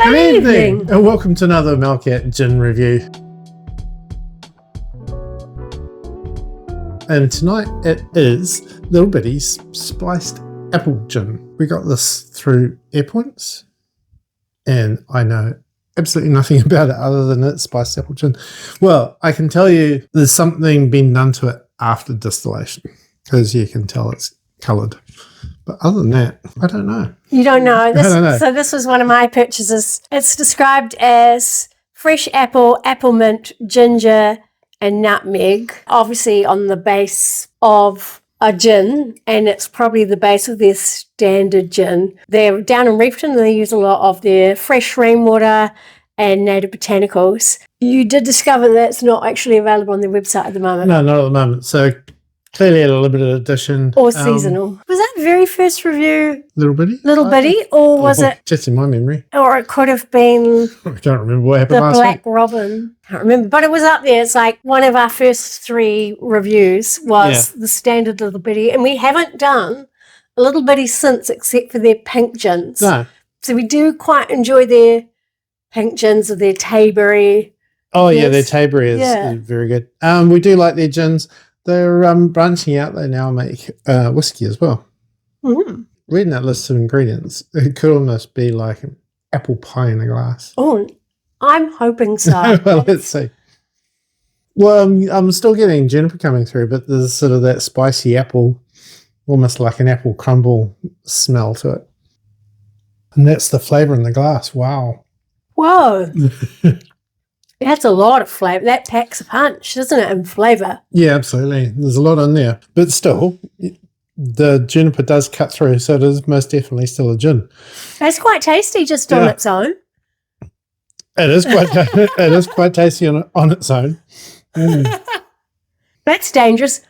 Good evening, and welcome to another Malkat Gin review. And tonight it is Little Biddy's Spiced Apple Gin. We got this through Airpoints, and I know absolutely nothing about it other than it's spiced apple gin. Well, I can tell you there's something been done to it after distillation, because you can tell it's coloured. But other than that, I don't know. You don't know. I don't know. So this was one of my purchases. It's described as fresh apple, apple mint, ginger, and nutmeg. Obviously on the base of a gin, and it's probably the base of their standard gin. They're down in Reefton. They use a lot of their fresh rainwater and native botanicals. You did discover that it's not actually available on their website at the moment. No, not at the moment. So clearly a limited edition. Or seasonal. Was that the very first review Little Biddy? Little Biddy? Or was it... Just in my memory. Or it could have been... I don't remember what happened the last Black week. Robin. I can't remember. But it was up there. It's like one of our first 3 reviews was the standard Little Biddy. And we haven't done a Little Biddy since, except for their pink gins. No. So we do quite enjoy their pink gins or their Tayberry. Oh, yeah, their Tayberry is very good. We do like their gins. They're branching out. They now make whiskey as well. Mm. Reading that list of ingredients, it could almost be like an apple pie in a glass. Oh, I'm hoping so. Well, let's see. Well, I'm still getting juniper coming through, but there's sort of that spicy apple, almost like an apple crumble smell to it. And that's the flavour in the glass. Wow. Whoa. That's a lot of flavour. That packs a punch, doesn't it, in flavour? Yeah, absolutely. There's a lot in there. But still, the juniper does cut through, so it is most definitely still a gin. It's quite tasty just on its own. It is quite it is quite tasty on its own. Mm. That's dangerous.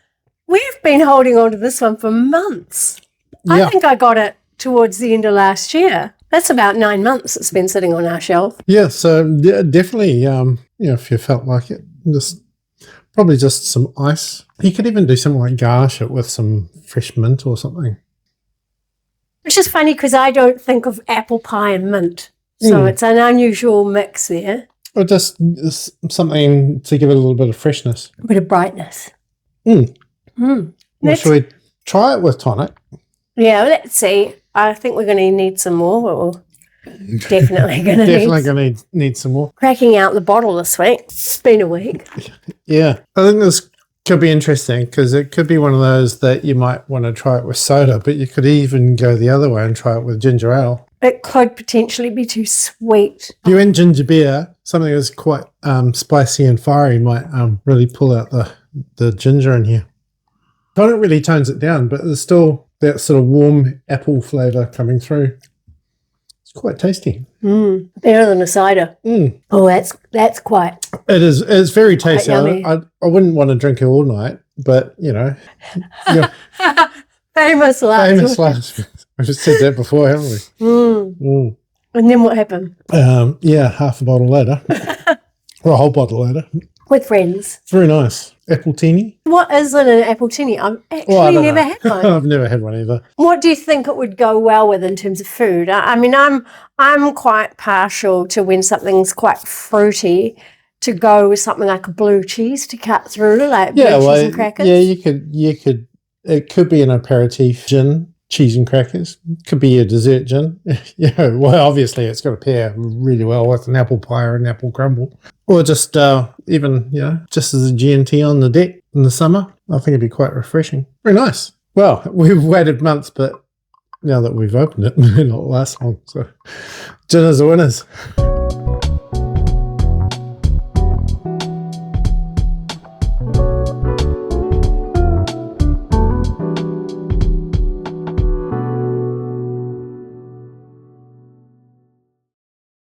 We've been holding on to this one for months. I think I got it towards the end of last year. That's about 9 months it's been sitting on our shelf. Yeah, so definitely, if you felt like it, probably just some ice. You could even do something like garnish it with some fresh mint or something. Which is funny because I don't think of apple pie and mint. So it's an unusual mix there. Or just something to give it a little bit of freshness. A bit of brightness. Well, should we try it with tonic? Yeah, let's see. I think we're going to need some more. Definitely going to need some more. Cracking out the bottle this week. It's been a week. Yeah. I think this could be interesting because it could be one of those that you might want to try it with soda, but you could even go the other way and try it with ginger ale. It could potentially be too sweet. If you went ginger beer, something that's quite spicy and fiery might really pull out the ginger in here. Kind of really tones it down, but there's still that sort of warm apple flavour coming through. It's quite tasty. Better than a cider. Oh, that's quite. It is. It's very tasty. I wouldn't want to drink it all night, but famous last. Famous last. I've just said that before, haven't we? And then what happened? Half a bottle later, or a whole bottle later, with friends. Very nice. Apple teeny. What is in an apple teeny? I've actually never had one. I've never had one either. What do you think it would go well with in terms of food? I mean, I'm quite partial to when something's quite fruity to go with something like a blue cheese to cut through, like blue cheese and crackers. Yeah, you could. It could be an aperitif gin, cheese and crackers. It could be a dessert gin. Obviously it's got to pair really well with an apple pie or an apple crumble. Or just even, just as a G&T on the deck in the summer. I think it'd be quite refreshing. Very nice. Well, we've waited months, but now that we've opened it, it may not last long. So, gin is the winners.